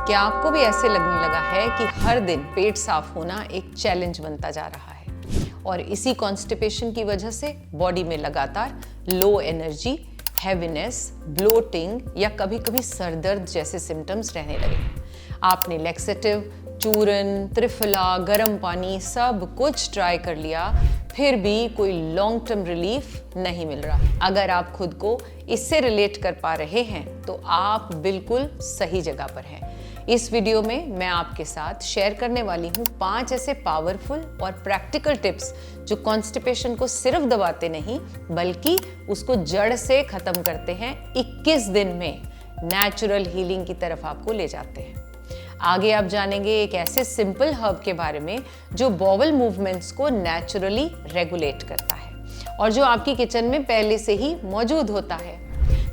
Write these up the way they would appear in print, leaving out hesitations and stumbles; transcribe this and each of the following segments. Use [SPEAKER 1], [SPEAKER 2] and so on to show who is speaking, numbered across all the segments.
[SPEAKER 1] क्या आपको भी ऐसे लगने लगा है कि हर दिन पेट साफ होना एक चैलेंज बनता जा रहा है और इसी कॉन्स्टिपेशन की वजह से बॉडी में लगातार लो एनर्जी, हैवीनेस, ब्लोटिंग या कभी-कभी सर दर्द जैसे सिम्टम्स रहने लगे? आपने लैक्सेटिव, चूरन, त्रिफला, गर्म पानी सब कुछ ट्राई कर लिया, फिर भी कोई लॉन्ग टर्म रिलीफ नहीं मिल रहा। अगर आप खुद को इससे रिलेट कर पा रहे हैं तो आप बिल्कुल सही जगह पर हैं। इस वीडियो में मैं आपके साथ शेयर करने वाली हूँ 5 ऐसे पावरफुल और प्रैक्टिकल टिप्स जो कॉन्स्टिपेशन को सिर्फ दबाते नहीं बल्कि उसको जड़ से खत्म करते हैं, 21 दिन में नेचुरल हीलिंग की तरफ आपको ले जाते हैं। आगे आप जानेंगे एक ऐसे सिंपल हर्ब के बारे में जो बॉवल मूवमेंट्स को नेचुरली रेगुलेट करता है और जो आपकी किचन में पहले से ही मौजूद होता है।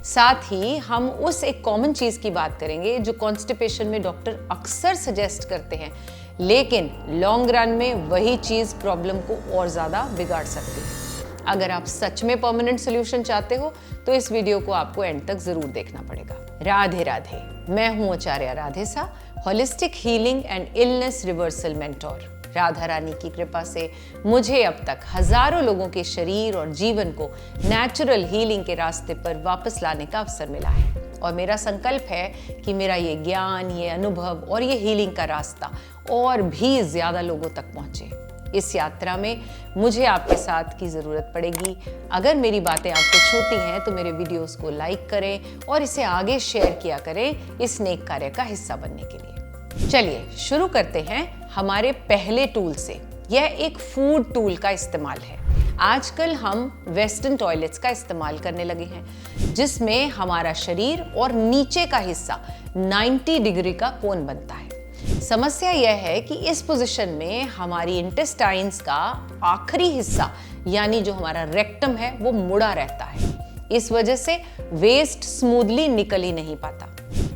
[SPEAKER 1] साथ ही हम उस एक कॉमन चीज की बात करेंगे जो कॉन्स्टिपेशन में डॉक्टर अक्सर सजेस्ट करते हैं, लेकिन लॉन्ग रन में वही चीज प्रॉब्लम को और ज्यादा बिगाड़ सकती है। अगर आप सच में परमानेंट सोल्यूशन चाहते हो तो इस वीडियो को आपको एंड तक जरूर देखना पड़ेगा। राधे राधे, मैं हूं आचार्य राधे सा, holistic healing and illness reversal mentor. Radha Rani की कृपा से मुझे अब तक हजारों लोगों के शरीर और जीवन को नेचुरल हीलिंग के रास्ते पर वापस लाने का अवसर मिला है और मेरा संकल्प है कि मेरा ये ज्ञान, ये अनुभव और ये हीलिंग का रास्ता और भी ज्यादा लोगों तक पहुंचे। इस यात्रा में मुझे आपके साथ की जरूरत पड़ेगी। अगर मेरी बातें आपको छूती हैं तो मेरे वीडियोस को लाइक करें और इसे आगे शेयर किया करें इस नेक कार्य का हिस्सा बनने के लिए। चलिए शुरू करते हैं हमारे पहले टूल से। यह एक फूड टूल का इस्तेमाल है। आजकल हम वेस्टर्न टॉयलेट्स का इस्तेमाल करने लगे हैं जिसमें हमारा शरीर और नीचे का हिस्सा 90 डिग्री का कोण बनता है। समस्या यह है कि इस पोजीशन में हमारी इंटेस्टाइन्स का आखिरी हिस्सा यानी जो हमारा रेक्टम है वो मुड़ा रहता है। इस वजह से वेस्ट स्मूथली निकल ही नहीं पाता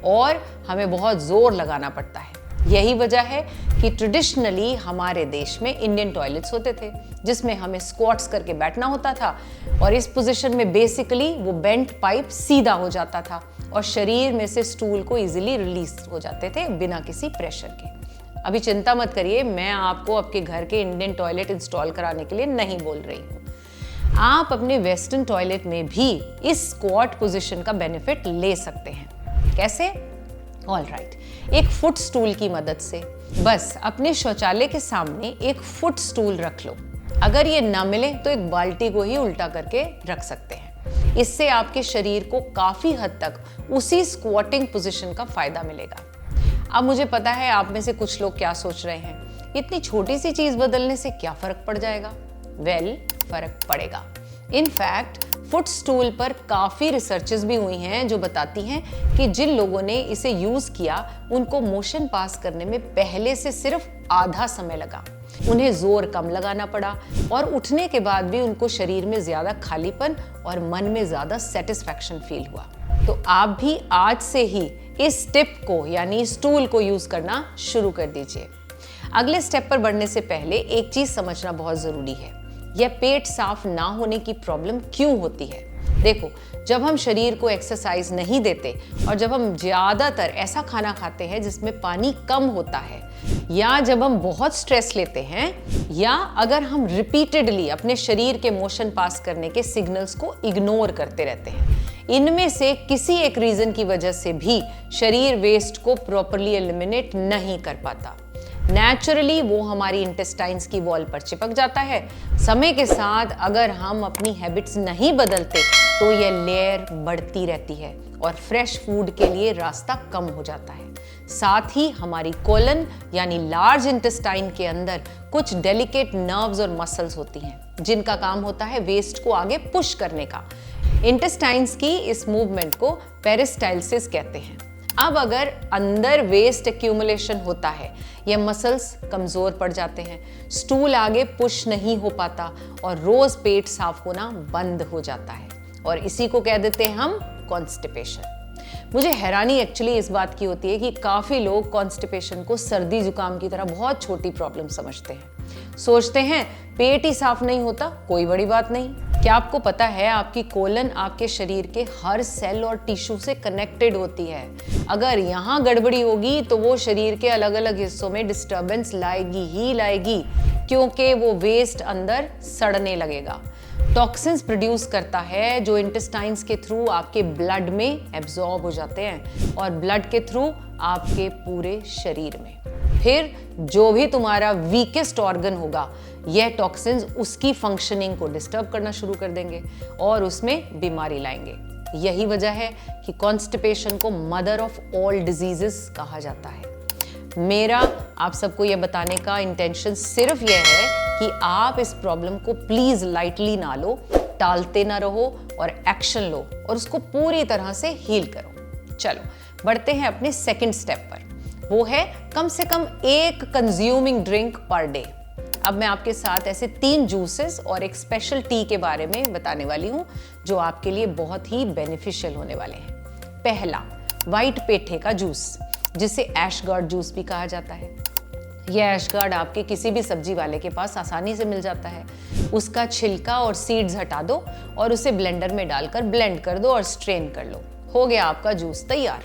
[SPEAKER 1] और हमें बहुत जोर लगाना पड़ता है। यही वजह है कि ट्रेडिशनली हमारे देश में इंडियन टॉयलेट्स होते थे जिसमें हमें स्क्वाट्स करके बैठना होता था और इस पोजीशन में बेसिकली वो बेंट पाइप सीधा हो जाता था और शरीर में से स्टूल को इजीली रिलीज हो जाते थे बिना किसी प्रेशर के। अभी चिंता मत करिए, मैं आपको आपके घर के इंडियन टॉयलेट इंस्टॉल कराने के लिए नहीं बोल रही हूँ। आप अपने वेस्टर्न टॉयलेट में भी इस स्क्वाट पोजीशन का बेनिफिट ले सकते हैं। कैसे? ऑलराइट, एक फुट स्टूल की मदद से। बस अपने शौचालय के सामने एक फुट स्टूल रख लो। अगर ये ना मिले तो एक बाल्टी को ही उल्टा करके रख सकते हैं। इससे आपके शरीर को काफी हद तक उसी स्क्वाटिंग पोजीशन का फायदा मिलेगा। अब मुझे पता है आप में से कुछ लोग क्या सोच रहे हैं, इतनी छोटी सी चीज बदलने से क्या फर्क पड़ जाएगा? वेल, फर्क पड़ेगा। इनफैक्ट फुट स्टूल पर काफी रिसर्चेस भी हुई हैं जो बताती हैं कि जिन लोगों ने इसे यूज किया उनको मोशन पास करने में पहले से सिर्फ आधा समय लगा, उन्हें जोर कम लगाना पड़ा और उठने के बाद भी उनको शरीर में ज्यादा खालीपन और मन में ज्यादा सेटिस्फैक्शन फील हुआ। तो आप भी आज से ही इस टिप को यानी स्टूल को यूज करना शुरू कर दीजिए। अगले स्टेप पर बढ़ने से पहले एक चीज समझना बहुत जरूरी है, यह पेट साफ ना होने की प्रॉब्लम क्यों होती है। देखो, जब हम शरीर को एक्सरसाइज नहीं देते और जब हम ज्यादातर ऐसा खाना खाते हैं जिसमें पानी कम होता है, या जब हम बहुत स्ट्रेस लेते हैं, या अगर हम रिपीटेडली अपने शरीर के मोशन पास करने के सिग्नल्स को इग्नोर करते रहते हैं, इनमें से किसी एक रीजन की वजह से भी शरीर वेस्ट को प्रॉपरली एलिमिनेट नहीं कर पाता। नेचुरली वो हमारी इंटेस्टाइन्स की वॉल पर चिपक जाता है। समय के साथ अगर हम अपनी हैबिट्स नहीं बदलते तो ये लेयर बढ़ती रहती है और फ्रेश फूड के लिए रास्ता कम हो जाता है। साथ ही हमारी कोलन यानी लार्ज इंटेस्टाइन के अंदर कुछ डेलिकेट नर्व्स और मसल्स होती हैं जिनका काम होता है वेस्ट को आगे पुश करने का। इंटेस्टाइन्स की इस मूवमेंट को पेरिस्टाइलसिस कहते हैं। अब अगर अंदर वेस्ट एक्यूमुलेशन होता है, ये मसल्स कमजोर पड़ जाते हैं, स्टूल आगे पुश नहीं हो पाता और रोज पेट साफ होना बंद हो जाता है और इसी को कह देते हैं हम कॉन्स्टिपेशन। मुझे हैरानी एक्चुअली इस बात की होती है कि काफी लोग कॉन्स्टिपेशन को सर्दी जुकाम की तरह बहुत छोटी प्रॉब्लम समझते हैं। सोचते हैं पेट ही साफ नहीं होता, कोई बड़ी बात नहीं। क्या आपको पता है आपकी कोलन आपके शरीर के हर सेल और टिश्यू से कनेक्टेड होती है। अगर यहाँ गड़बड़ी होगी तो वो शरीर के अलग अलग हिस्सों में डिस्टरबेंस लाएगी ही लाएगी, क्योंकि वो वेस्ट अंदर सड़ने लगेगा। टॉक्सिन्स प्रोड्यूस करता है जो इंटेस्टाइन्स के थ्रू आपके ब्लड में एब्जॉर्ब हो जाते हैं और ब्लड के थ्रू आपके पूरे शरीर में। फिर जो भी तुम्हारा वीकेस्ट ऑर्गन होगा, यह टॉक्सिन्स उसकी फंक्शनिंग को डिस्टर्ब करना शुरू कर देंगे और उसमें बीमारी लाएंगे। यही वजह है कि कॉन्स्टिपेशन को मदर ऑफ ऑल डिजीजेस कहा जाता है। मेरा आप सबको यह बताने का इंटेंशन सिर्फ यह है कि आप इस प्रॉब्लम को प्लीज लाइटली ना लो, टालते ना रहो और एक्शन लो और उसको पूरी तरह से हील करो। चलो बढ़ते हैं अपने सेकंड स्टेप पर, वो है कम से कम एक कंज्यूमिंग ड्रिंक पर डे। अब मैं आपके साथ ऐसे 3 जूसेस और एक स्पेशल टी के बारे में बताने वाली हूँ जो आपके लिए बहुत ही बेनिफिशियल होने वाले हैं। पहला, व्हाइट पेठे का जूस, जिसे एशगार्ड जूस भी कहा जाता है। यह एशगार्ड आपके किसी भी सब्जी वाले के पास आसानी से मिल जाता है। उसका छिलका और सीड्स हटा दो और उसे ब्लेंडर में डालकर ब्लेंड कर दो और स्ट्रेन कर लो, हो गया आपका जूस तैयार।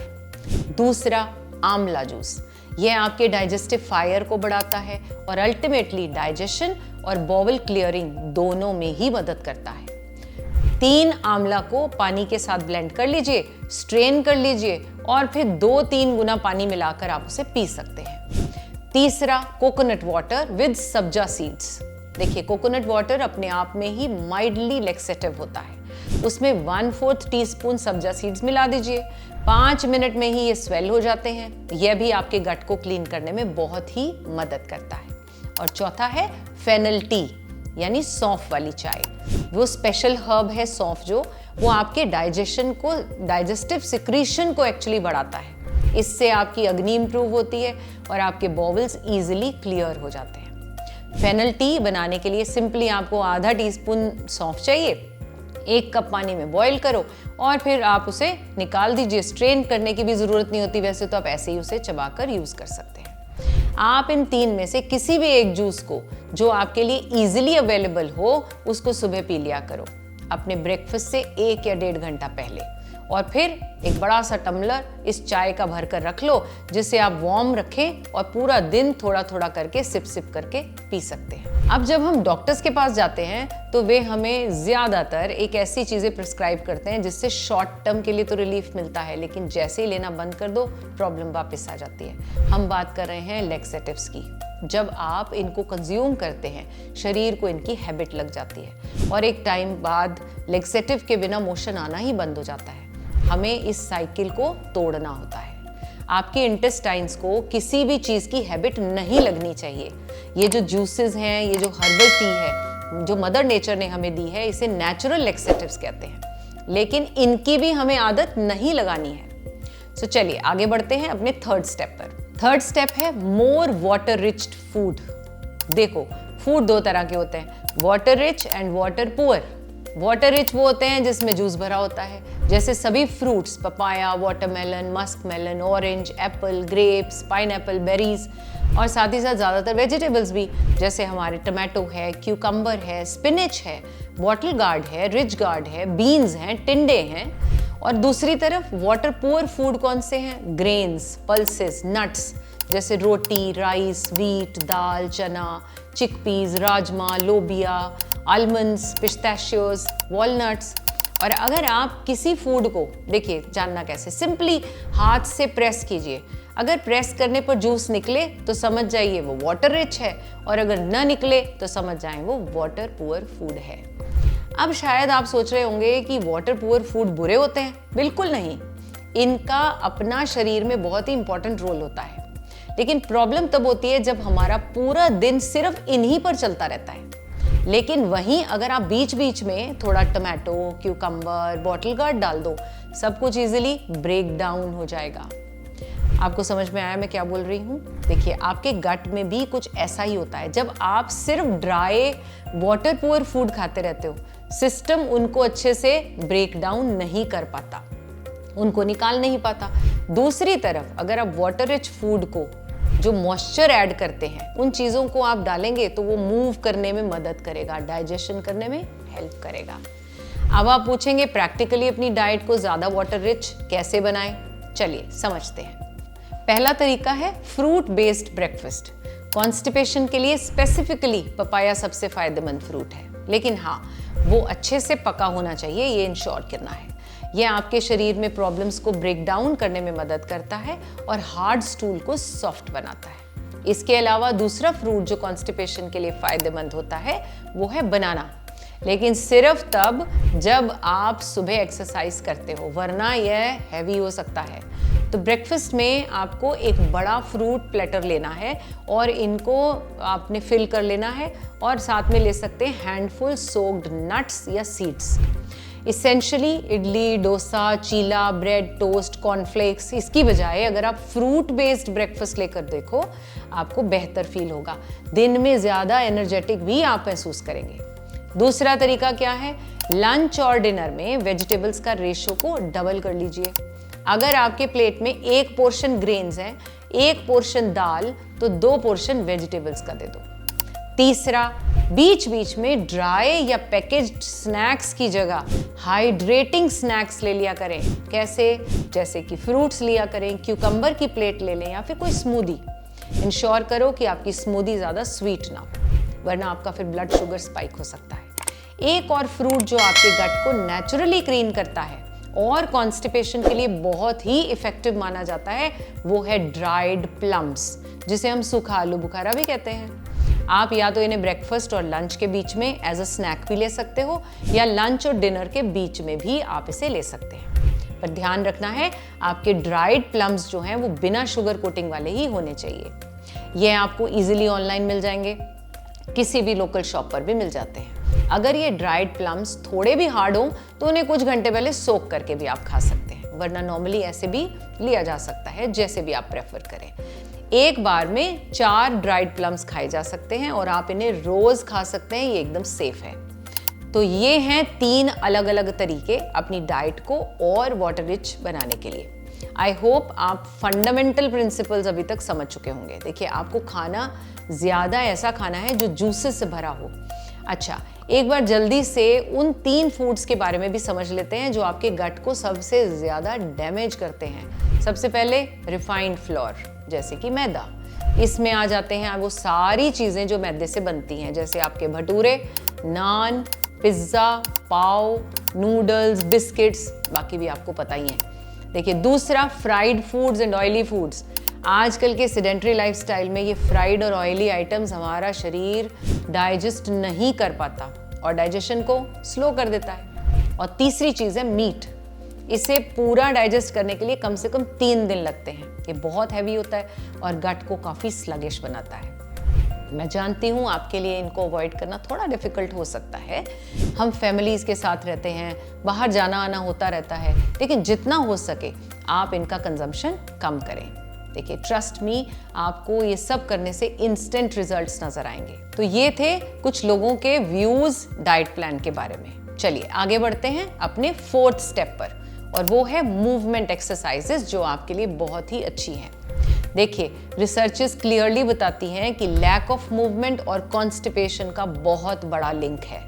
[SPEAKER 1] दूसरा, आंवला जूस। यह आपके डाइजेस्टिव फायर को बढ़ाता है और अल्टीमेटली डाइजेशन और बॉवल क्लियरिंग दोनों में ही मदद करता है। 3 आंवला को पानी के साथ ब्लेंड कर लीजिए, स्ट्रेन कर लीजिए और फिर 2-3 गुना पानी मिलाकर आप उसे पी सकते हैं। तीसरा, कोकोनट वाटर विद सब्जा सीड्स। देखिए, कोकोनट वाटर अपने आप में ही माइल्डली लेक्सेटिव होता है। उसमें 1/4 टीस्पून सब्जा सीड्स मिला दीजिए। 5 मिनट में ही ये स्वेल हो जाते हैं। यह भी आपके गट को क्लीन करने में बहुत ही मदद करता है। और चौथा है फेनल टी, यानी सौंफ वाली चाय। वो स्पेशल हर्ब है सौंफ, जो वो आपके डाइजेशन को, डाइजेस्टिव सिक्रीशन को एक्चुअली बढ़ाता है। इससे आपकी अग्नि इंप्रूव होती है और आपके बॉवल्स इजीली क्लियर हो जाते हैं। फेनल टी बनाने के लिए सिंपली आपको आधा टीस्पून सौंफ चाहिए, 1 कप पानी में बॉईल करो और फिर आप उसे निकाल दीजिए। स्ट्रेन करने की भी जरूरत नहीं होती, वैसे तो आप ऐसे ही उसे चबाकर यूज कर सकते हैं। आप इन 3 में से किसी भी एक जूस को, जो आपके लिए इजीली अवेलेबल हो, उसको सुबह पी लिया करो अपने ब्रेकफास्ट से 1 या 1.5 घंटा पहले। और फिर एक बड़ा सा टम्बलर इस चाय का भर कर रख लो, जिसे आप वार्म रखें और पूरा दिन थोड़ा थोड़ा करके सिप सिप करके पी सकते हैं। अब जब हम डॉक्टर्स के पास जाते हैं तो वे हमें ज्यादातर एक ऐसी चीजें प्रिस्क्राइब करते हैं जिससे शॉर्ट टर्म के लिए तो रिलीफ मिलता है, लेकिन जैसे ही लेना बंद कर दो प्रॉब्लम वापस आ जाती है। हम बात कर रहे हैं लेक्सेटिव्स की। जब आप इनको कंज्यूम करते हैं, शरीर को इनकी हैबिट लग जाती है और एक टाइम बाद लेक्सेटिव के बिना मोशन आना ही बंद हो जाता है। हमें इस साइकिल को तोड़ना होता है। आपके इंटेस्टाइन्स को किसी भी चीज़ की हैबिट नहीं लगनी चाहिए। ये जो जूसेस हैं, ये जो हर्बल टी है, जो मदर नेचर ने हमें दी है, इसे नेचुरल लेक्सेटिव्स कहते हैं, लेकिन इनकी भी हमें आदत नहीं लगानी है। सो चलिए आगे बढ़ते हैं अपने थर्ड स्टेप पर। थर्ड स्टेप है मोर वाटर रिच फूड। देखो, फूड 2 तरह के होते हैं, water rich and water poor. Water rich वो होते हैं जिसमें जूस भरा होता है, जैसे सभी fruits, papaya, watermelon, musk melon, orange, apple, grapes, pineapple, berries और साथ ही साथ ज़्यादातर वेजिटेबल्स भी, जैसे हमारे टमाटो है, क्यूकम्बर है, स्पिनच है, बॉटल गार्ड है, रिच गार्ड है, बीन्स हैं, टिंडे हैं। और दूसरी तरफ वाटर पुअर फूड कौन से हैं? ग्रेन्स, पल्सेस, नट्स, जैसे रोटी, राइस, व्हीट, दाल, चना, चिकपीस, राजमा, लोबिया, आलमंड्स, पिस्ताशियोज, वॉलनट्स। और अगर आप किसी फूड को, देखिए जानना कैसे, सिंपली हाथ से प्रेस कीजिए। अगर प्रेस करने पर जूस निकले तो समझ जाइए वो वाटर रिच है, और अगर न निकले तो समझ जाएं वो वाटर पुअर फूड है। अब शायद आप सोच रहे होंगे कि वाटर पुअर फूड बुरे होते हैं। बिल्कुल नहीं, इनका अपना शरीर में बहुत ही इंपॉर्टेंट रोल होता है, लेकिन प्रॉब्लम तब होती है जब हमारा पूरा दिन सिर्फ इन्हीं पर चलता रहता है। लेकिन वहीं अगर आप बीच बीच में थोड़ा टमाटो, क्यूकम्बर, बॉटल गार्ड डाल दो, सब कुछ इजीली ब्रेक डाउन हो जाएगा। आपको समझ में आया मैं क्या बोल रही हूँ? देखिए, आपके गट में भी कुछ ऐसा ही होता है। जब आप सिर्फ ड्राई वाटर पुअर फूड खाते रहते हो, सिस्टम उनको अच्छे से ब्रेक डाउन नहीं कर पाता, उनको निकाल नहीं पाता। दूसरी तरफ अगर आप वाटर रिच फूड को, जो मॉइस्चर ऐड करते हैं, उन चीज़ों को आप डालेंगे तो वो मूव करने में मदद करेगा, डाइजेशन करने में हेल्प करेगा। अब आप पूछेंगे प्रैक्टिकली अपनी डाइट को ज़्यादा वाटर रिच कैसे बनाएं? चलिए समझते हैं। पहला तरीका है फ्रूट बेस्ड ब्रेकफास्ट। कॉन्स्टिपेशन के लिए स्पेसिफिकली पपाया सबसे फायदेमंद फ्रूट है, लेकिन हाँ, वो अच्छे से पका होना चाहिए, ये इंश्योर करना है। यह आपके शरीर में प्रॉब्लम्स को ब्रेक डाउन करने में मदद करता है और हार्ड स्टूल को सॉफ्ट बनाता है। इसके अलावा दूसरा फ्रूट जो कॉन्स्टिपेशन के लिए फायदेमंद होता है वो है बनाना, लेकिन सिर्फ तब जब आप सुबह एक्सरसाइज करते हो, वरना यह हैवी हो सकता है। तो ब्रेकफास्ट में आपको एक बड़ा फ्रूट प्लेटर लेना है और इनको आपने फिल कर लेना है, और साथ में ले सकते हैं हैंडफुल सोक्ड नट्स या सीड्स। इसेंशियली इडली, डोसा, चीला, ब्रेड, टोस्ट, कॉर्नफ्लेक्स, इसकी बजाय अगर आप फ्रूट बेस्ड ब्रेकफास्ट लेकर देखो, आपको बेहतर फील होगा। दिन में ज़्यादा एनर्जेटिक भी आप महसूस करेंगे। दूसरा तरीका क्या है? लंच और डिनर में वेजिटेबल्स का रेशियो को डबल कर लीजिए। अगर आपके प्लेट में 1 पोर्शन ग्रेन्स है, 1 पोर्शन दाल, तो 2 पोर्शन वेजिटेबल्स का दे दो। तीसरा, बीच बीच में ड्राई या पैकेज्ड स्नैक्स की जगह हाइड्रेटिंग स्नैक्स ले लिया करें। कैसे? जैसे कि फ्रूट्स लिया करें, क्यूकम्बर की प्लेट ले लें, या फिर कोई स्मूदी। इंश्योर करो कि आपकी स्मूदी ज़्यादा स्वीट ना हो, वरना आपका फिर ब्लड शुगर स्पाइक हो सकता है। एक और फ्रूट जो आपके गट को नेचुरली क्लीन करता है और कॉन्स्टिपेशन के लिए बहुत ही इफेक्टिव माना जाता है, वो है ड्राइड प्लम्स, जिसे हम सूखा आलू बुखारा भी कहते हैं। आप या तो इन्हें ब्रेकफास्ट और लंच के बीच में एज अ स्नैक भी ले सकते हो, या लंच और डिनर के बीच में भी आप इसे ले सकते हैं। पर ध्यान रखना है, आपके ड्राइड प्लम्स जो हैं वो बिना शुगर कोटिंग वाले ही होने चाहिए। ये आपको इजीली ऑनलाइन मिल जाएंगे, किसी भी लोकल शॉप पर भी मिल जाते हैं। अगर ये ड्राइड प्लम्स थोड़े भी हार्ड हो तो उन्हें कुछ घंटे पहले सोक करके भी आप खा सकते हैं, वरना नॉर्मली ऐसे भी लिया जा सकता है, जैसे भी आप प्रेफर करें। एक बार में 4 ड्राइड प्लम्स खाए जा सकते हैं और आप इन्हें रोज खा सकते हैं, ये एकदम सेफ है। तो ये हैं 3 अलग अलग तरीके अपनी डाइट को और वाटर रिच बनाने के लिए। आई होप आप फंडामेंटल प्रिंसिपल्स अभी तक समझ चुके होंगे। देखिए, आपको खाना ज़्यादा ऐसा खाना है जो जूसेस से भरा हो। अच्छा, एक बार जल्दी से उन 3 फूड्स के बारे में भी समझ लेते हैं जो आपके गट को सबसे ज़्यादा डैमेज करते हैं। सबसे पहले रिफाइंड फ्लोर, जैसे कि मैदा। इसमें आ जाते हैं वो सारी चीज़ें जो मैदे से बनती हैं, जैसे आपके भटूरे, नान, पिज्ज़ा, पाव, नूडल्स, बिस्किट्स, बाकी भी आपको पता ही है। देखिए, दूसरा fried foods and oily foods. आजकल के सेडेंटरी लाइफस्टाइल में ये फ्राइड और ऑयली आइटम्स हमारा शरीर डाइजेस्ट नहीं कर पाता और डाइजेशन को स्लो कर देता है। और तीसरी चीज़ है मीट। इसे पूरा डाइजेस्ट करने के लिए कम से कम 3 दिन लगते हैं। ये बहुत हैवी होता है और गट को काफ़ी स्लगिश बनाता है। मैं जानती हूँ आपके लिए इनको अवॉइड करना थोड़ा डिफिकल्ट हो सकता है। हम फैमिलीज़ के साथ रहते हैं, बाहर जाना आना होता रहता है, लेकिन जितना हो सके आप इनका कंजम्पशन कम करें। देखिए, ट्रस्ट मी, आपको ये सब करने से इंस्टेंट रिजल्ट्स नजर आएंगे। तो ये थे कुछ लोगों के व्यूज डाइट प्लान के बारे में। चलिए आगे बढ़ते हैं अपने 4th स्टेप पर, और वो है मूवमेंट एक्सरसाइजेस, जो आपके लिए बहुत ही अच्छी हैं। देखिए, रिसर्चेस क्लियरली बताती हैं कि लैक ऑफ मूवमेंट और कॉन्स्टिपेशन का बहुत बड़ा लिंक है।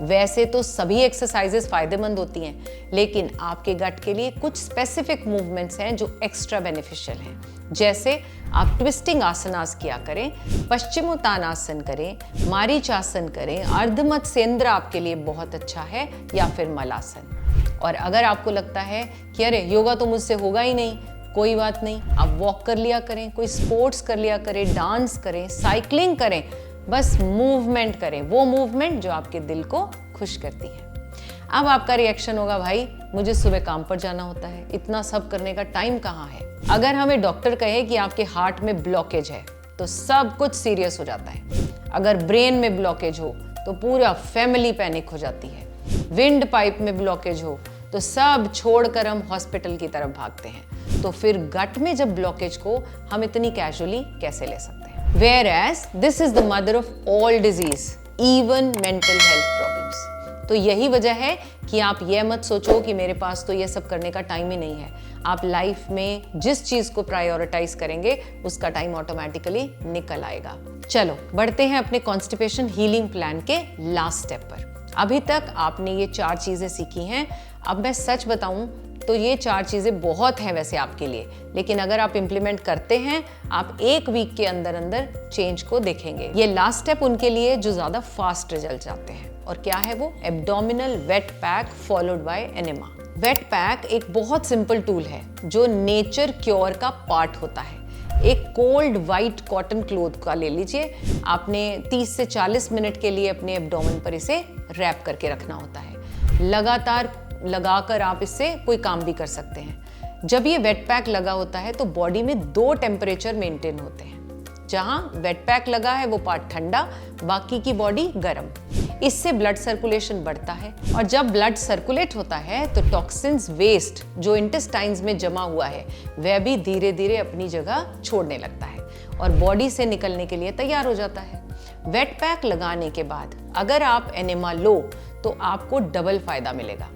[SPEAKER 1] वैसे तो सभी एक्सरसाइजेस फायदेमंद होती हैं, लेकिन आपके गट के लिए कुछ स्पेसिफिक मूवमेंट्स हैं जो एक्स्ट्रा बेनिफिशियल हैं। जैसे आप ट्विस्टिंग आसनास किया करें, पश्चिमोत्तानासन करें, मारीचासन करें, अर्धमत्स्येंद्र आपके लिए बहुत अच्छा है, या फिर मलासन। और अगर आपको लगता है कि अरे योगा तो मुझसे होगा ही नहीं, कोई बात नहीं, आप वॉक कर लिया करें, कोई स्पोर्ट्स कर लिया करें, डांस करें, साइकिलिंग करें, बस मूवमेंट करें, वो मूवमेंट जो आपके दिल को खुश करती है। अब आपका रिएक्शन होगा, भाई मुझे सुबह काम पर जाना होता है, इतना सब करने का टाइम कहाँ है। अगर हमें डॉक्टर कहे कि आपके हार्ट में ब्लॉकेज है तो सब कुछ सीरियस हो जाता है। अगर ब्रेन में ब्लॉकेज हो तो पूरा फैमिली पैनिक हो जाती है। विंड पाइप में ब्लॉकेज हो तो सब छोड़कर हम हॉस्पिटल की तरफ भागते हैं। तो फिर गट में जब ब्लॉकेज को हम इतनी कैजुअली कैसे ले सकते हैं? Whereas this is the mother of all disease, even mental health problems. तो यही वजह है कि आप ये मत सोचो कि मेरे पास तो ये सब करने का टाइम ही नहीं है। आप लाइफ में जिस चीज को प्रायोरिटाइज करेंगे उसका टाइम ऑटोमेटिकली निकल आएगा। चलो बढ़ते हैं अपने कॉन्स्टिपेशन हीलिंग प्लान के लास्ट स्टेप पर। अभी तक आपने ये 4 चीजें सीखी हैं। अब मैं सच बताऊं तो ये 4 चीजें बहुत हैं वैसे आपके लिए, लेकिन अगर आप इंप्लीमेंट करते हैं, आप 1 वीक के अंदर अंदर चेंज को देखेंगे। ये लास्ट स्टेप उनके लिए जो ज्यादा फास्ट रिजल्ट चाहते हैं। और क्या है वो? Abdominal wet pack followed by enema. Wet pack एक बहुत सिंपल टूल है जो नेचर क्योर का पार्ट होता है। एक कोल्ड वाइट कॉटन क्लोथ का ले लीजिए, आपने 30 से 40 मिनट के लिए अपने एब्डोमेन पर इसे रैप करके रखना होता है। लगातार लगाकर आप इससे कोई काम भी कर सकते हैं। जब ये वेट पैक लगा होता है तो बॉडी में 2 टेम्परेचर मेंटेन होते हैं। जहां वेट पैक लगा है वो पार्ट ठंडा, बाकी की बॉडी गर्म। इससे ब्लड सर्कुलेशन बढ़ता है और जब ब्लड सर्कुलेट होता है तो टॉक्सिन्स वेस्ट जो इंटेस्टाइन्स में जमा हुआ है वह भी धीरे धीरे अपनी जगह छोड़ने लगता है और बॉडी से निकलने के लिए तैयार हो जाता है। वेट पैक लगाने के बाद अगर आप एनेमा लो तो आपको डबल फायदा मिलेगा।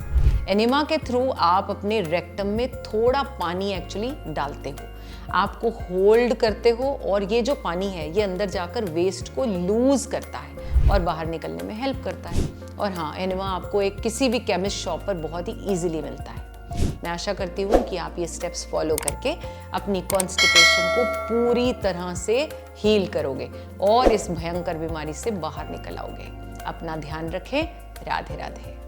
[SPEAKER 1] एनेमा के थ्रू आप अपने रेक्टम में थोड़ा पानी एक्चुअली डालते हो, आपको होल्ड करते हो और ये जो पानी है ये अंदर जाकर वेस्ट को लूज करता है और बाहर निकलने में हेल्प करता है। और हाँ, एनेमा आपको एक किसी भी केमिस्ट शॉप पर बहुत ही इजीली मिलता है। मैं आशा करती हूँ कि आप ये स्टेप्स फॉलो करके अपनी कॉन्स्टिपेशन को पूरी तरह से हील करोगे और इस भयंकर बीमारी से बाहर निकल आओगे। अपना ध्यान रखें। राधे राधे।